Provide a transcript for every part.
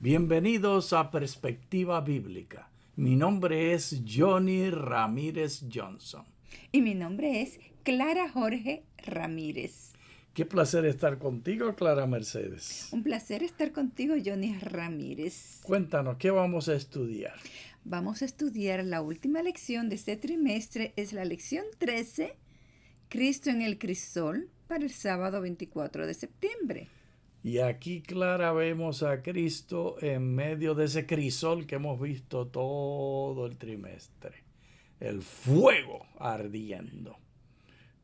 Bienvenidos a Perspectiva Bíblica. Mi nombre es Johnny Ramírez Johnson. Y mi nombre es Clara Jorge Ramírez. Qué placer estar contigo, Clara Mercedes. Un placer estar contigo, Johnny Ramírez. Cuéntanos, ¿qué vamos a estudiar? Vamos a estudiar la última lección de este trimestre, es la lección 13, Cristo en el crisol, para el sábado 24 de septiembre. Y aquí, Clara, vemos a Cristo en medio de ese crisol que hemos visto todo el trimestre. El fuego ardiendo.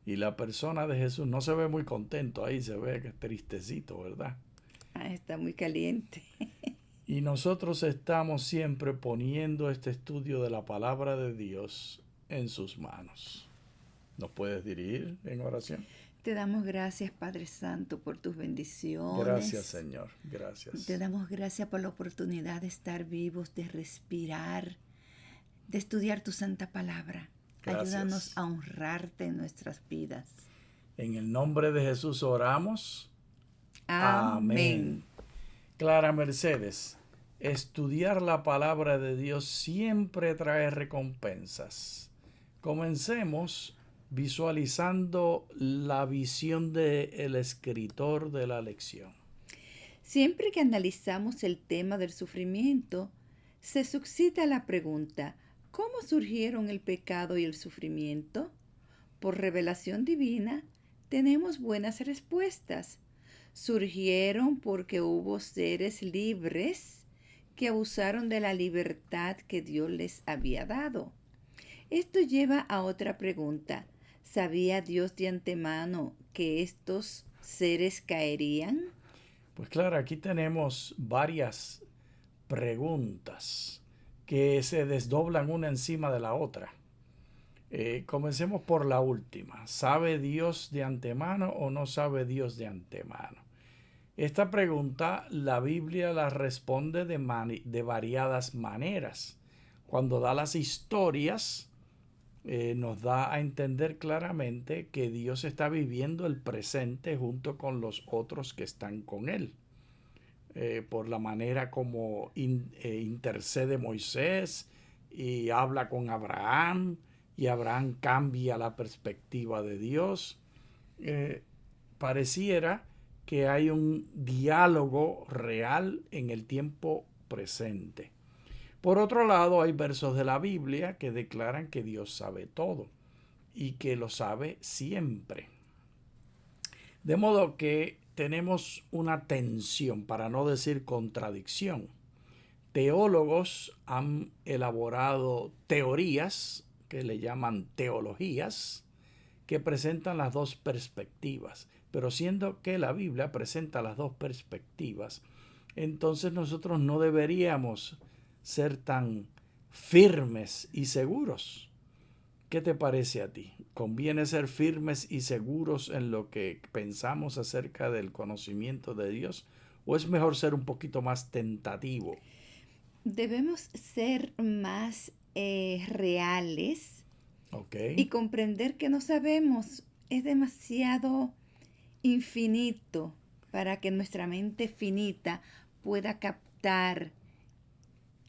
Y la persona de Jesús no se ve muy contento ahí, se ve que es tristecito, ¿verdad? Está muy caliente. Y nosotros estamos siempre poniendo este estudio de la palabra de Dios en sus manos. ¿Nos puedes dirigir en oración? Te damos gracias, Padre Santo, por tus bendiciones. Gracias, Señor. Gracias. Te damos gracias por la oportunidad de estar vivos, de respirar, de estudiar tu santa palabra. Gracias. Ayúdanos a honrarte en nuestras vidas. En el nombre de Jesús oramos. Amén. Clara Mercedes, estudiar la palabra de Dios siempre trae recompensas. Comencemos visualizando la visión del escritor de la lección. Siempre que analizamos el tema del sufrimiento, se suscita la pregunta: ¿cómo surgieron el pecado y el sufrimiento? Por revelación divina, tenemos buenas respuestas. Surgieron porque hubo seres libres que abusaron de la libertad que Dios les había dado. Esto lleva a otra pregunta. ¿Sabía Dios de antemano que estos seres caerían? Pues claro, aquí tenemos varias preguntas que se desdoblan una encima de la otra. Comencemos por la última. ¿Sabe Dios de antemano o no sabe Dios de antemano? Esta pregunta la Biblia la responde de variadas maneras. Cuando da las historias, nos da a entender claramente que Dios está viviendo el presente junto con los otros que están con Él. Por la manera como intercede Moisés y habla con Abraham, y Abraham cambia la perspectiva de Dios. Pareciera que hay un diálogo real en el tiempo presente. Por otro lado, hay versos de la Biblia que declaran que Dios sabe todo y que lo sabe siempre. De modo que tenemos una tensión, para no decir contradicción. Teólogos han elaborado teorías que le llaman teologías, que presentan las dos perspectivas. Pero siendo que la Biblia presenta las dos perspectivas, entonces nosotros no deberíamos ser tan firmes y seguros. ¿Qué te parece a ti? ¿Conviene ser firmes y seguros en lo que pensamos acerca del conocimiento de Dios? ¿O es mejor ser un poquito más tentativo? Debemos ser más reales y comprender que no sabemos. Es demasiado infinito para que nuestra mente finita pueda captar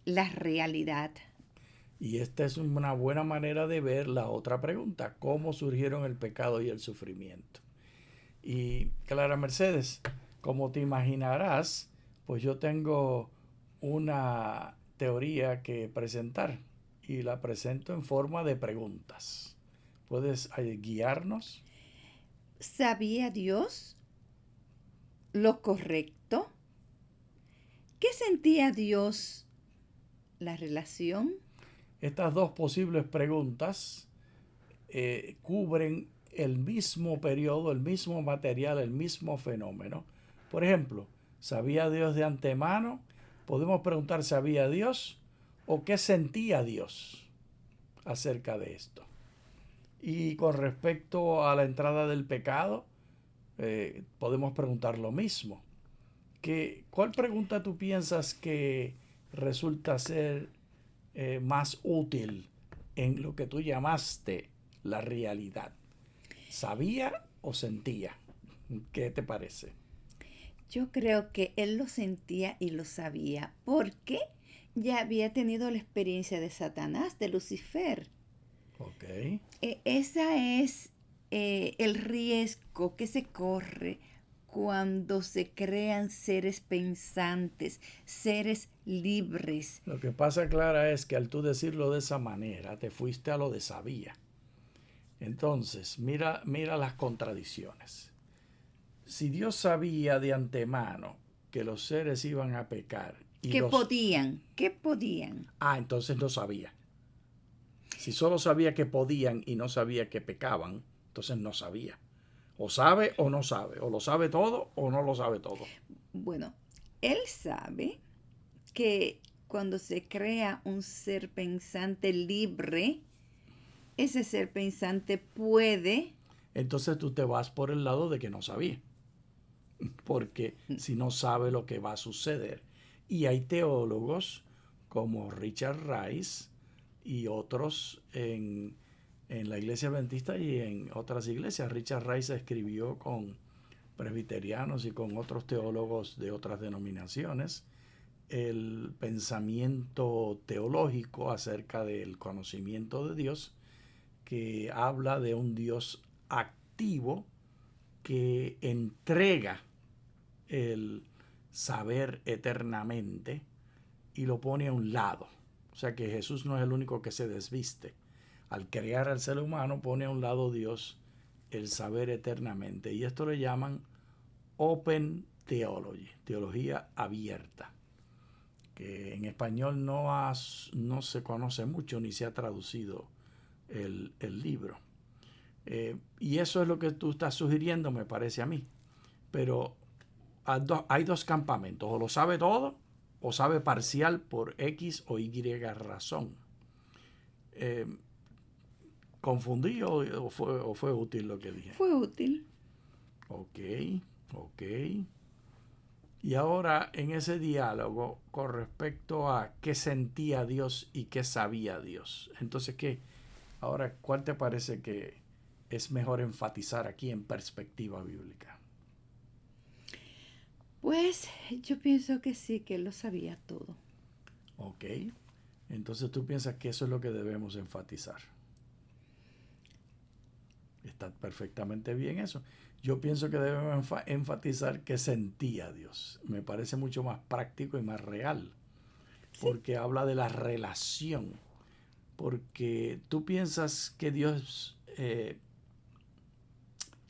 la realidad. Y esta es una buena manera de ver la otra pregunta: ¿cómo surgieron el pecado y el sufrimiento? Y Clara Mercedes, como te imaginarás, pues yo tengo una teoría que presentar y la presento en forma de preguntas. ¿Puedes guiarnos? ¿Sabía Dios lo correcto? ¿Qué sentía Dios? ¿La relación? Estas dos posibles preguntas cubren el mismo periodo, el mismo material, el mismo fenómeno. Por ejemplo, ¿sabía Dios de antemano? Podemos preguntar: ¿sabía Dios? ¿O qué sentía Dios acerca de esto? Y con respecto a la entrada del pecado, podemos preguntar lo mismo. ¿Cuál pregunta tú piensas que resulta ser más útil en lo que tú llamaste la realidad? ¿Sabía o sentía? ¿Qué te parece? Yo creo que él lo sentía y lo sabía, porque ya había tenido la experiencia de Satanás, de Lucifer. Ok. Esa es el riesgo que se corre cuando se crean seres pensantes, seres libres. Lo que pasa, Clara, es que al tú decirlo de esa manera, te fuiste a lo de sabía. Entonces, mira las contradicciones. Si Dios sabía de antemano que los seres iban a pecar y Que podían. entonces no sabía. Si solo sabía que podían y no sabía que pecaban, entonces no sabía. O sabe o no sabe. O lo sabe todo o no lo sabe todo. Bueno, él sabe que cuando se crea un ser pensante libre, ese ser pensante puede. Entonces tú te vas por el lado de que no sabía. Porque si no sabe lo que va a suceder. Y hay teólogos como Richard Rice y otros en la iglesia adventista y en otras iglesias. Richard Rice escribió con presbiterianos y con otros teólogos de otras denominaciones el pensamiento teológico acerca del conocimiento de Dios, que habla de un Dios activo que entrega el saber eternamente y lo pone a un lado. O sea que Jesús no es el único que se desviste. Al crear al ser humano pone a un lado Dios el saber eternamente. Y esto le llaman Open Theology, teología abierta, que en español no se conoce mucho ni se ha traducido el libro. Y eso es lo que tú estás sugiriendo, me parece a mí. Pero hay dos campamentos, o lo sabe todo o sabe parcial por X o Y razón. ¿Confundí o fue útil lo que dije? Fue útil. Ok, ok. Y ahora en ese diálogo con respecto a qué sentía Dios y qué sabía Dios. Entonces, ahora, ¿cuál te parece que es mejor enfatizar aquí en perspectiva bíblica? Pues yo pienso que sí, que él lo sabía todo. Ok. Entonces tú piensas que eso es lo que debemos enfatizar. Está perfectamente bien eso. Yo pienso que debemos enfatizar que sentía Dios. Me parece mucho más práctico y más real. Porque habla de la relación. Porque tú piensas que Dios,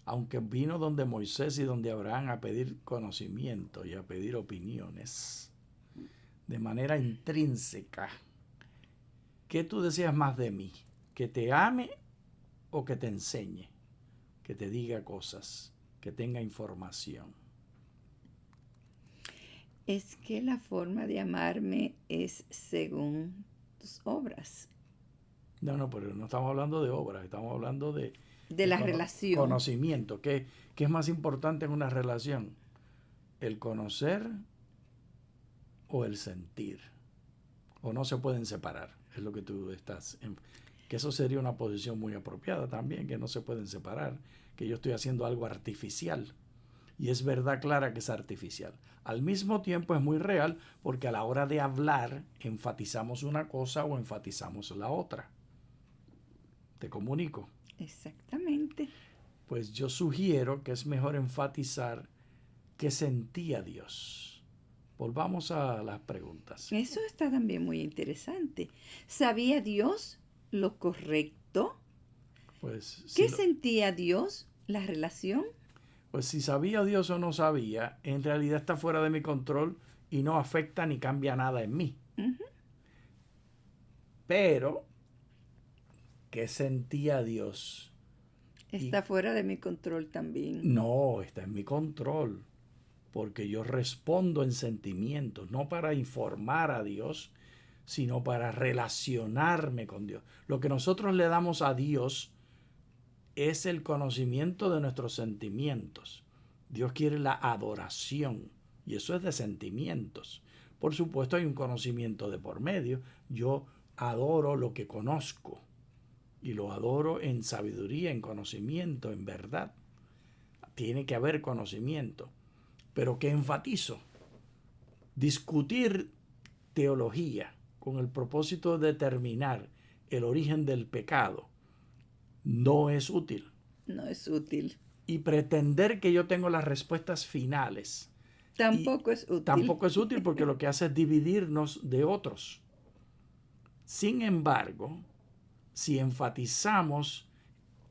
aunque vino donde Moisés y donde Abraham a pedir conocimiento y a pedir opiniones, de manera intrínseca, ¿qué tú deseas más de mí? ¿Que te ame o que te enseñe? Que te diga cosas, que tenga información. Es que la forma de amarme es según tus obras. No, pero no estamos hablando de obras, estamos hablando de La relación. conocimiento. ¿Qué es más importante en una relación? ¿El conocer o el sentir? O no se pueden separar, es lo que tú estás que eso sería una posición muy apropiada también, que no se pueden separar, que yo estoy haciendo algo artificial. Y es verdad clara que es artificial. Al mismo tiempo es muy real porque a la hora de hablar enfatizamos una cosa o enfatizamos la otra. Te comunico. Exactamente. Pues yo sugiero que es mejor enfatizar qué sentía Dios. Volvamos a las preguntas. Eso está también muy interesante. ¿Sabía Dios lo correcto? Pues ¿Qué sentía Dios? ¿La relación? Pues si sabía Dios o no sabía, en realidad está fuera de mi control y no afecta ni cambia nada en mí. Pero, ¿qué sentía Dios? Está fuera de mi control también. No, está en mi control. Porque yo respondo en sentimientos, no para informar a Dios, sino para relacionarme con Dios. Lo que nosotros le damos a Dios es el conocimiento de nuestros sentimientos. Dios quiere la adoración y eso es de sentimientos. Por supuesto hay un conocimiento de por medio. Yo adoro lo que conozco y lo adoro en sabiduría, en conocimiento, en verdad. Tiene que haber conocimiento. pero que enfatizo. Discutir teología con el propósito de determinar el origen del pecado no es útil. No es útil. Y pretender que yo tengo las respuestas finales Tampoco es útil. tampoco es útil, porque lo que hace es dividirnos de otros. Sin embargo, si enfatizamos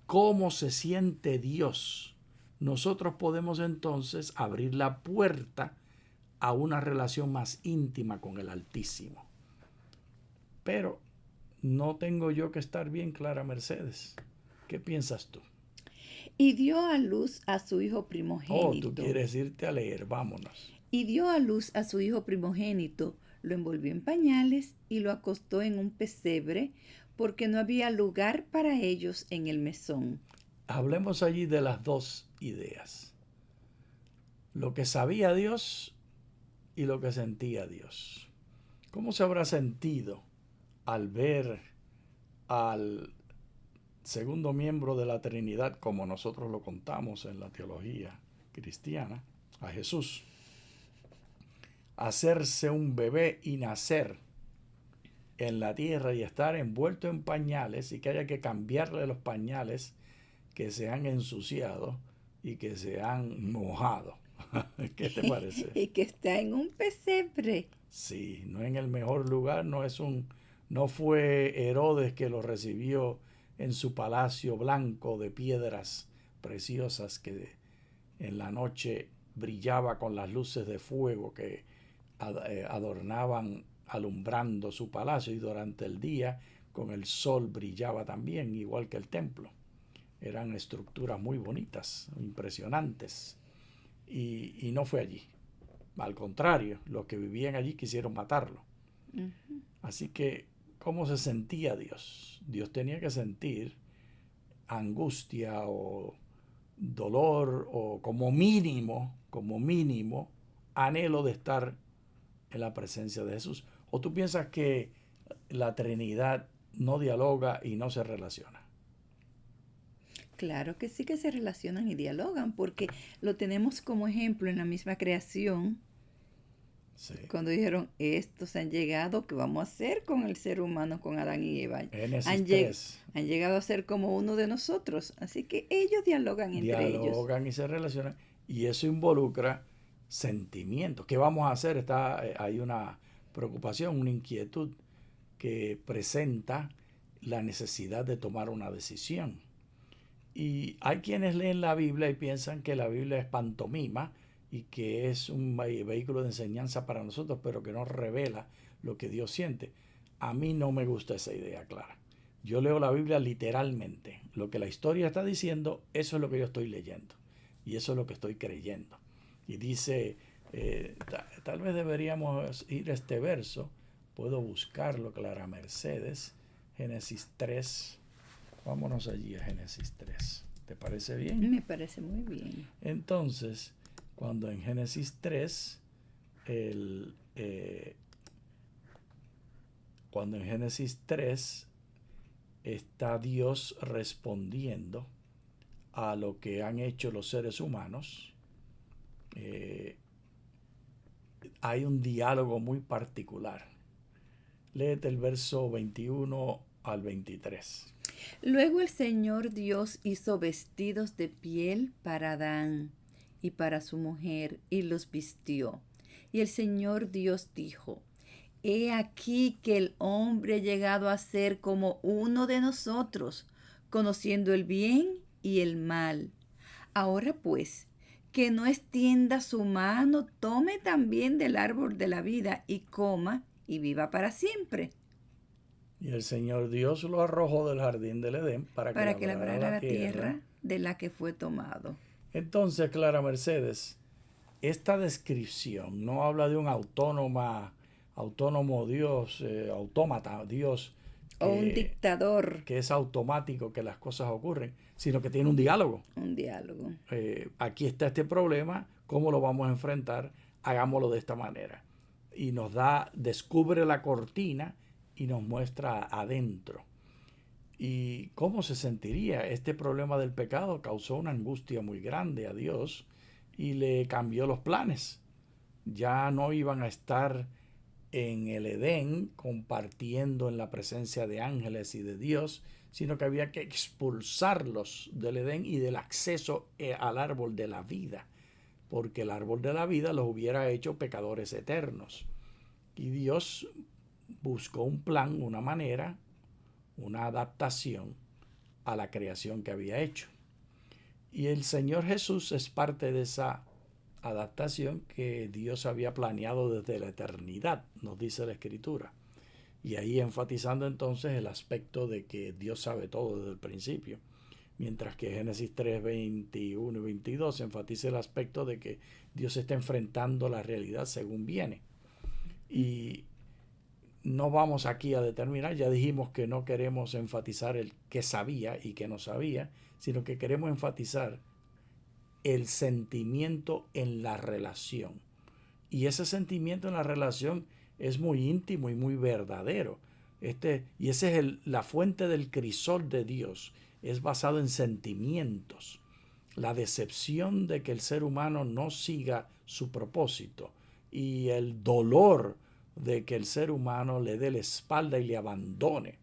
cómo se siente Dios, nosotros podemos entonces abrir la puerta a una relación más íntima con el Altísimo. Pero no tengo yo que estar bien clara, Mercedes. ¿Qué piensas tú? Y dio a luz a su hijo Oh, primogénito. tú quieres irte a leer, vámonos. Y dio a luz a su hijo primogénito, lo envolvió en pañales y lo acostó en un pesebre, porque no había lugar para ellos en el mesón. Hablemos allí de las dos ideas. Lo que sabía Dios y lo que sentía Dios. ¿Cómo se habrá sentido al ver al segundo miembro de la Trinidad, como nosotros lo contamos en la teología cristiana, a Jesús, hacerse un bebé y nacer en la tierra y estar envuelto en pañales, y que haya que cambiarle los pañales que se han ensuciado y que se han mojado? ¿Qué te parece? Y que está en un pesebre. Sí, no en el mejor lugar, no fue Herodes que lo recibió en su palacio blanco de piedras preciosas que en la noche brillaba con las luces de fuego que adornaban alumbrando su palacio, y durante el día con el sol brillaba también, igual que el templo. Eran estructuras muy bonitas, impresionantes, y no fue allí. Al contrario, los que vivían allí quisieron matarlo. Así que, ¿cómo se sentía Dios? Dios tenía que sentir angustia o dolor, o como mínimo, anhelo de estar en la presencia de Jesús. ¿O tú piensas que la Trinidad no dialoga y no se relaciona? Claro que sí, que se relacionan y dialogan, porque lo tenemos como ejemplo en la misma creación. Sí. Cuando dijeron, estos han llegado, ¿qué vamos a hacer con el ser humano, con Adán y Eva? Génesis 3. Han llegado a ser como uno de nosotros. Así que ellos dialogan entre ellos. Dialogan y se relacionan. Y eso involucra sentimientos. ¿Qué vamos a hacer? Hay una preocupación, una inquietud que presenta la necesidad de tomar una decisión. Y hay quienes leen la Biblia y piensan que la Biblia es pantomima y que es un vehículo de enseñanza para nosotros, pero que no revela lo que Dios siente. A mí no me gusta esa idea, Clara. Yo leo la Biblia literalmente. Lo que la historia está diciendo, eso es lo que yo estoy leyendo. Y eso es lo que estoy creyendo. Y dice, tal vez deberíamos ir a este verso. Puedo buscarlo, Clara Mercedes. Génesis 3. Vámonos allí a Génesis 3. ¿Te parece bien? Me parece muy bien. Entonces, cuando en Génesis 3, cuando en Génesis 3 está Dios respondiendo a lo que han hecho los seres humanos, hay un diálogo muy particular. Léete el verso 21 al 23. Luego el Señor Dios hizo vestidos de piel para Adán y para su mujer, y los vistió. Y el Señor Dios dijo, he aquí que el hombre ha llegado a ser como uno de nosotros, conociendo el bien y el mal. Ahora pues, que no extienda su mano, tome también del árbol de la vida y coma y viva para siempre. Y el Señor Dios lo arrojó del jardín del Edén para que labrara la tierra de la que fue tomado. Entonces, Clara Mercedes, esta descripción no habla de un autónomo Dios, autómata Dios, O un dictador. que es automático, que las cosas ocurren, sino que tiene un diálogo. Un diálogo. Aquí está este problema, ¿cómo lo vamos a enfrentar? Hagámoslo de esta manera. Y descubre la cortina y nos muestra adentro. ¿Y cómo se sentiría? Este problema del pecado causó una angustia muy grande a Dios, y le cambió los planes. Ya no iban a estar en el Edén compartiendo en la presencia de ángeles y de Dios, sino que había que expulsarlos del Edén y del acceso al árbol de la vida, porque el árbol de la vida los hubiera hecho pecadores eternos. Y Dios buscó un plan, una manera, una adaptación a la creación que había hecho. Y el Señor Jesús es parte de esa adaptación que Dios había planeado desde la eternidad, nos dice la Escritura. Y ahí enfatizando entonces el aspecto de que Dios sabe todo desde el principio. Mientras que Génesis 3, 21 y 22 enfatiza el aspecto de que Dios está enfrentando la realidad según viene. Y no vamos aquí a determinar, ya dijimos que no queremos enfatizar el que sabía y que no sabía, sino que queremos enfatizar el sentimiento en la relación. Y ese sentimiento en la relación es muy íntimo y muy verdadero. Y esa es la fuente del crisol de Dios. Es basado en sentimientos. La decepción de que el ser humano no siga su propósito y el dolor de que el ser humano le dé la espalda y le abandone.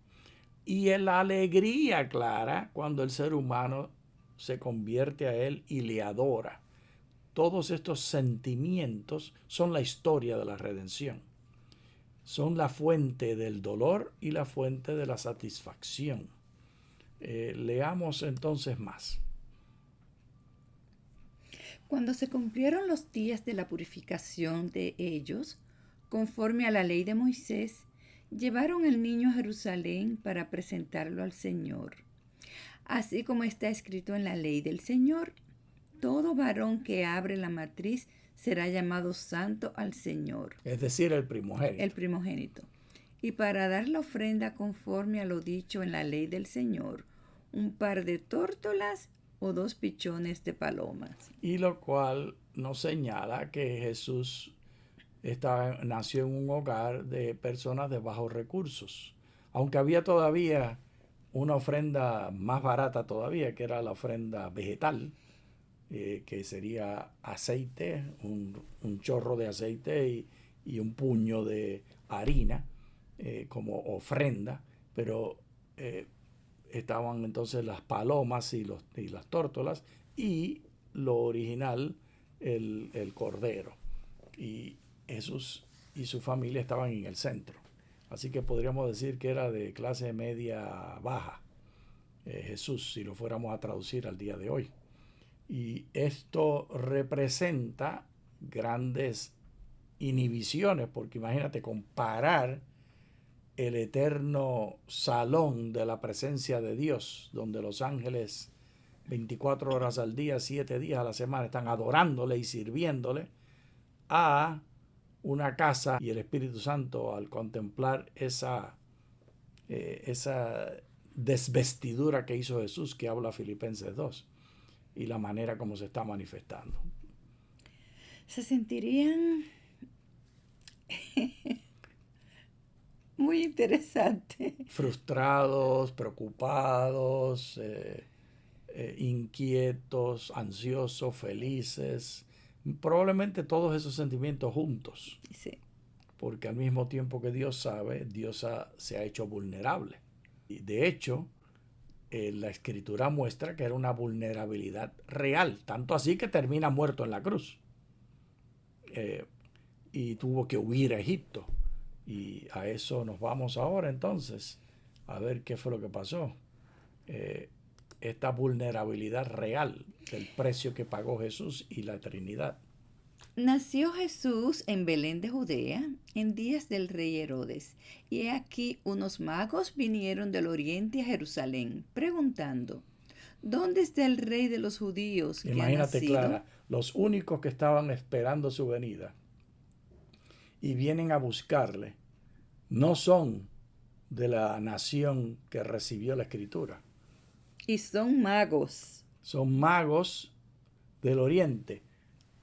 Y la alegría clara cuando el ser humano se convierte a él y le adora. Todos estos sentimientos son la historia de la redención. Son la fuente del dolor y la fuente de la satisfacción. Leamos entonces más. Cuando se cumplieron los días de la purificación de ellos, conforme a la ley de Moisés, llevaron al niño a Jerusalén para presentarlo al Señor. Así como está escrito en la ley del Señor, todo varón que abre la matriz será llamado santo al Señor. Es decir, el primogénito. El primogénito. Y para dar la ofrenda conforme a lo dicho en la ley del Señor, un par de tórtolas o 2 pichones de palomas. Y lo cual nos señala que Jesús nació en un hogar de personas de bajos recursos. Aunque había todavía una ofrenda más barata todavía, que era la ofrenda vegetal, que sería aceite, un chorro de aceite y un puño de harina como ofrenda, pero estaban entonces las palomas y las tórtolas y lo original, el cordero. Y Jesús y su familia estaban en el centro. Así que podríamos decir que era de clase media baja, Jesús, si lo fuéramos a traducir al día de hoy. Y esto representa grandes inhibiciones, porque imagínate comparar el eterno salón de la presencia de Dios, donde los ángeles 24 horas al día, 7 días a la semana están adorándole y sirviéndole, a una casa, y el Espíritu Santo al contemplar esa desvestidura que hizo Jesús, que habla Filipenses 2, y la manera como se está manifestando. Se sentirían muy interesante. Frustrados, preocupados, inquietos, ansiosos, felices. Probablemente todos esos sentimientos juntos. Sí. Porque al mismo tiempo que Dios sabe, Dios se ha hecho vulnerable. Y de hecho, la Escritura muestra que era una vulnerabilidad real. Tanto así que termina muerto en la cruz. Y tuvo que huir a Egipto. Y a eso nos vamos ahora entonces, a ver qué fue lo que pasó. Esta vulnerabilidad real del precio que pagó Jesús y la Trinidad. Nació Jesús en Belén de Judea en días del rey Herodes, y he aquí unos magos vinieron del oriente a Jerusalén, preguntando, ¿dónde está el rey de los judíos que Imagínate, ha nacido? Clara, los únicos que estaban esperando su venida y vienen a buscarle, no son de la nación que recibió la Escritura. Y son magos. Son magos del oriente.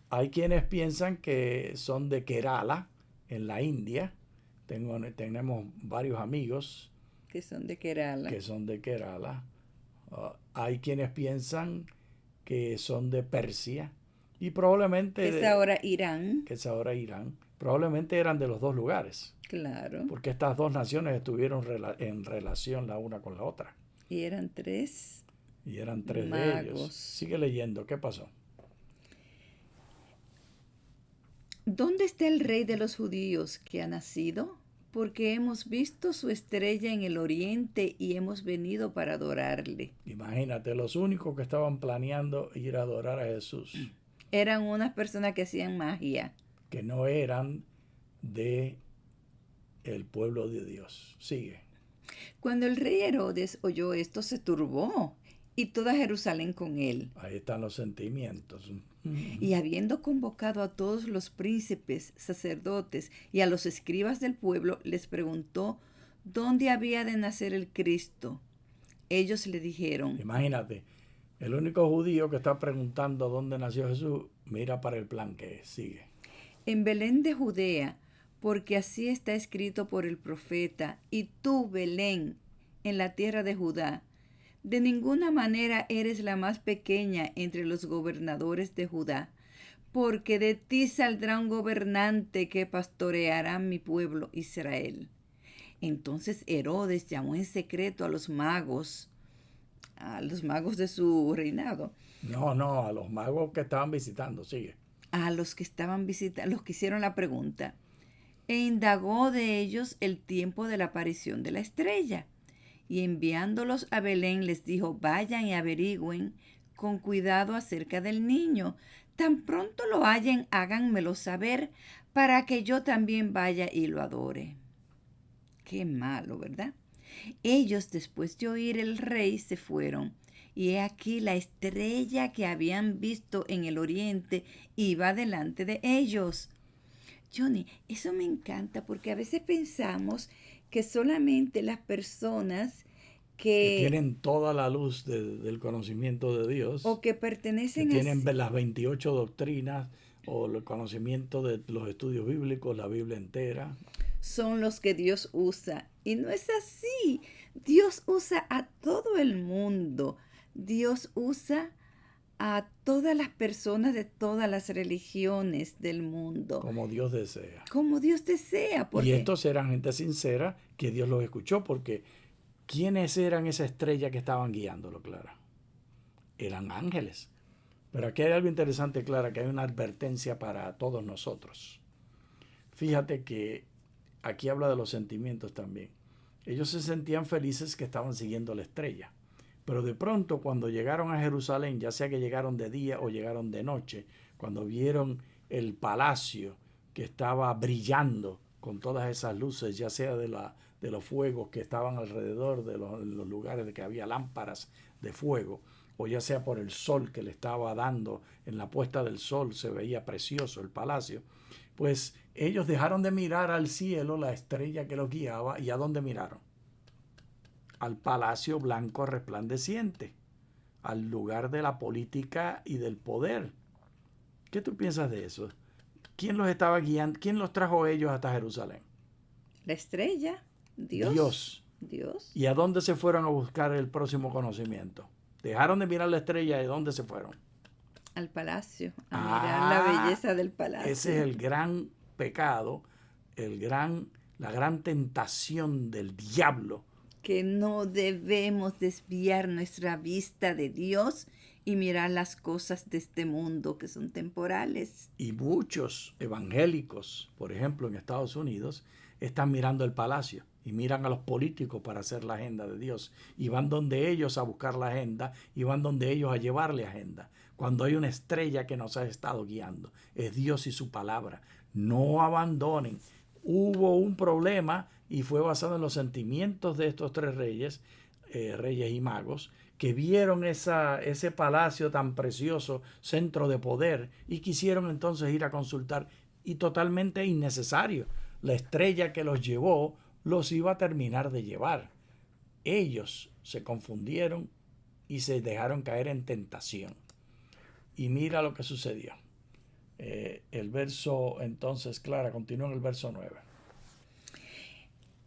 Hay quienes piensan que son de Kerala, en la India. Tenemos varios amigos Que son de Kerala. que son de Kerala. Hay quienes piensan que son de Persia. Y probablemente, que es ahora Irán. que es ahora Irán, probablemente eran de los dos lugares, Claro. porque estas dos naciones estuvieron en relación la una con la otra. Y eran 3 Y eran 3 de ellos. magos. Sigue leyendo, ¿qué pasó? ¿Dónde está el rey de los judíos que ha nacido? Porque hemos visto su estrella en el oriente y hemos venido para adorarle. Imagínate, los únicos que estaban planeando ir a adorar a Jesús, Eran unas personas que hacían magia. que no eran de el pueblo de Dios. Sigue. Cuando el rey Herodes oyó esto, se turbó y toda Jerusalén con él. Ahí están los sentimientos. Y habiendo convocado a todos los príncipes, sacerdotes y a los escribas del pueblo, les preguntó dónde había de nacer el Cristo. Ellos le dijeron, Imagínate, el único judío que está preguntando dónde nació Jesús, mira para el plan que es. Sigue. en Belén de Judea, porque así está escrito por el profeta, y tú, Belén, en la tierra de Judá, de ninguna manera eres la más pequeña entre los gobernadores de Judá, porque de ti saldrá un gobernante que pastoreará mi pueblo Israel. Entonces Herodes llamó en secreto a los magos de su reinado, No, a los magos que estaban visitando. Sigue. a los que estaban visitando, los que hicieron la pregunta, e indagó de ellos el tiempo de la aparición de la estrella. Y enviándolos a Belén les dijo, vayan y averigüen con cuidado acerca del niño. Tan pronto lo hallen, háganmelo saber, para que yo también vaya y lo adore. Qué malo, ¿verdad? Ellos, después de oír el rey, se fueron. Y he aquí la estrella que habían visto en el oriente iba delante de ellos. Johnny, eso me encanta porque a veces pensamos que solamente las personas Que que tienen toda la luz del conocimiento de Dios, o que que pertenecen tienen las 28 doctrinas o el conocimiento de los estudios bíblicos, la Biblia entera. son los que Dios usa. Y no es así. Dios usa a todo el mundo. Dios usa a todas las personas de todas las religiones del mundo, Como Dios desea. como Dios desea. Y Porque estos eran gente sincera que Dios los escuchó, porque ¿quiénes eran esa estrella que estaban guiándolo, Clara? Eran ángeles. Pero aquí hay algo interesante, Clara, que hay una advertencia para todos nosotros. Fíjate que aquí habla de los sentimientos también. Ellos se sentían felices que estaban siguiendo la estrella. Pero de pronto, cuando llegaron a Jerusalén, ya sea que llegaron de día o llegaron de noche, cuando vieron el palacio que estaba brillando con todas esas luces, ya sea de los fuegos que estaban alrededor de los lugares de que había lámparas de fuego, o ya sea por el sol que le estaba dando, en la puesta del sol se veía precioso el palacio, pues ellos dejaron de mirar al cielo, la estrella que los guiaba, ¿y a dónde miraron? Al palacio blanco resplandeciente, al lugar de la política y del poder. ¿Qué tú piensas de eso? ¿Quién los estaba guiando? ¿Quién los trajo ellos hasta Jerusalén? la estrella, Dios. Dios. Dios. ¿Y a dónde se fueron a buscar el próximo conocimiento? Dejaron de mirar la estrella, ¿y dónde se fueron? Al palacio, a mirar la belleza del palacio. Ese es el gran pecado, la gran tentación del diablo. Que no debemos desviar nuestra vista de Dios y mirar las cosas de este mundo que son temporales. Y muchos evangélicos, por ejemplo, en Estados Unidos, están mirando el palacio y miran a los políticos para hacer la agenda de Dios. Y van donde ellos a buscar la agenda y van donde ellos a llevarle agenda. Cuando hay una estrella que nos ha estado guiando, es Dios y su palabra. No abandonen. Hubo un problema y fue basado en los sentimientos de estos tres reyes, reyes y magos, que vieron ese palacio tan precioso, centro de poder, y quisieron entonces ir a consultar, y totalmente innecesario. La estrella que los llevó los iba a terminar de llevar. Ellos se confundieron y se dejaron caer en tentación. Y mira lo que sucedió. El verso, entonces, Clara, continúa en el verso 9.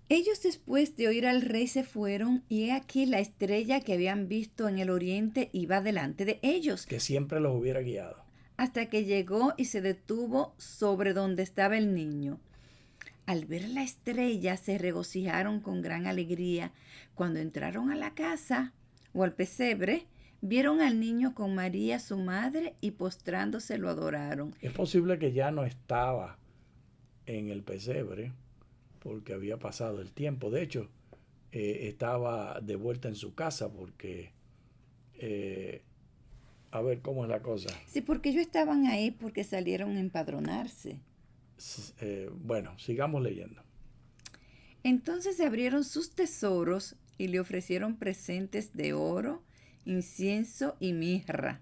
Ellos después de oír al rey se fueron, y he aquí la estrella que habían visto en el oriente iba delante de ellos. Que siempre los hubiera guiado. hasta que llegó y se detuvo sobre donde estaba el niño. Al ver la estrella se regocijaron con gran alegría. Cuando entraron a la casa o al pesebre, vieron al niño con María su madre y postrándose lo adoraron. Es posible que ya no estaba en el pesebre porque había pasado el tiempo. De hecho, estaba de vuelta en su casa porque, a ver cómo es la cosa. Sí, porque ellos estaban ahí porque salieron a empadronarse. Bueno, sigamos leyendo. Entonces se abrieron sus tesoros y le ofrecieron presentes de oro, incienso y mirra.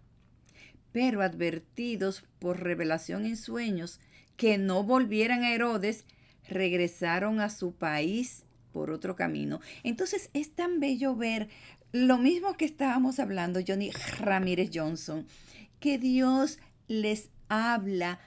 Pero advertidos por revelación en sueños que no volvieran a Herodes, regresaron a su país por otro camino. Entonces es tan bello ver lo mismo que estábamos hablando, Johnny Ramírez Johnson, que Dios les habla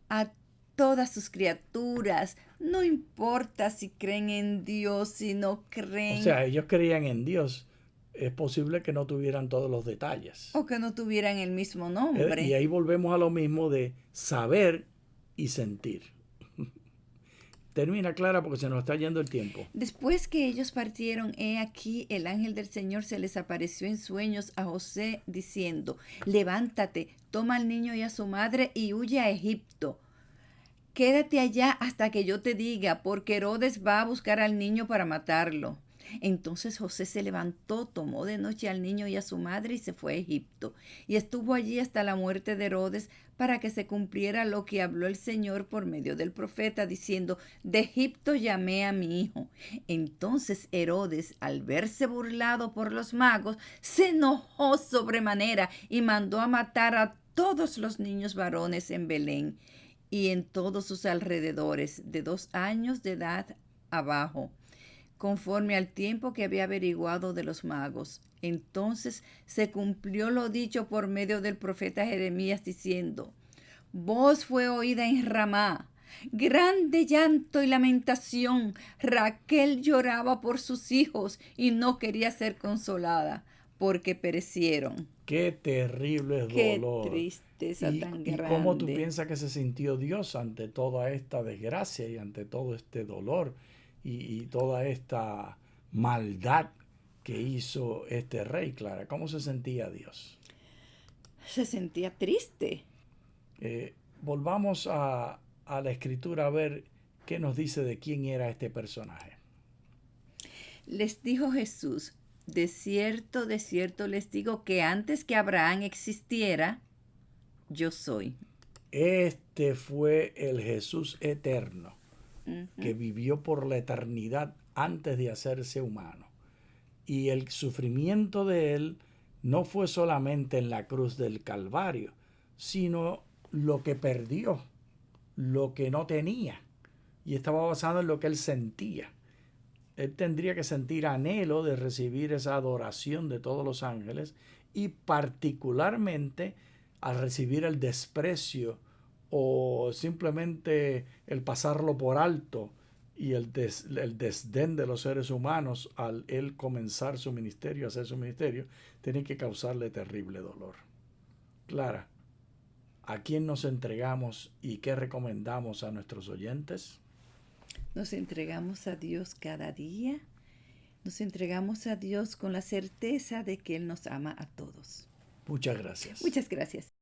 a todas sus criaturas. No importa si creen en Dios, si no creen. O sea, ellos creían en Dios. Es posible que no tuvieran todos los detalles. O que no tuvieran el mismo nombre. Y ahí volvemos a lo mismo de saber y sentir. Termina, Clara, porque se nos está yendo el tiempo. Después que ellos partieron, he aquí el ángel del Señor se les apareció en sueños a José diciendo: levántate, toma al niño y a su madre y huye a Egipto. Quédate allá hasta que yo te diga, porque Herodes va a buscar al niño para matarlo. Entonces José se levantó, tomó de noche al niño y a su madre y se fue a Egipto. Y estuvo allí hasta la muerte de Herodes, para que se cumpliera lo que habló el Señor por medio del profeta, diciendo: de Egipto llamé a mi hijo. Entonces Herodes, al verse burlado por los magos, se enojó sobremanera y mandó a matar a todos los niños varones en Belén y en todos sus alrededores, de 2 años de edad abajo, conforme al tiempo que había averiguado de los magos. Entonces se cumplió lo dicho por medio del profeta Jeremías, diciendo: voz fue oída en Ramá, grande llanto y lamentación. Raquel lloraba por sus hijos y no quería ser consolada, porque perecieron. Qué terrible dolor. Qué tristeza tan grande. ¿Y cómo tú piensas que se sintió Dios ante toda esta desgracia y ante todo este dolor y toda esta maldad que hizo este rey, Clara? ¿Cómo se sentía Dios? Se sentía triste. Volvamos a la escritura a ver qué nos dice de quién era este personaje. Les dijo Jesús: de cierto les digo que antes que Abraham existiera, yo soy. Este fue el Jesús eterno, que vivió por la eternidad antes de hacerse humano. Y el sufrimiento de él no fue solamente en la cruz del Calvario, sino lo que perdió, lo que no tenía. Y estaba basado en lo que él sentía. Él tendría que sentir anhelo de recibir esa adoración de todos los ángeles y particularmente al recibir el desprecio o simplemente el pasarlo por alto y el desdén de los seres humanos al él comenzar su ministerio, hacer su ministerio, tiene que causarle terrible dolor. Clara, ¿a quién nos entregamos y qué recomendamos a nuestros oyentes? Nos entregamos a Dios cada día. Nos entregamos a Dios con la certeza de que Él nos ama a todos. Muchas gracias. Muchas gracias.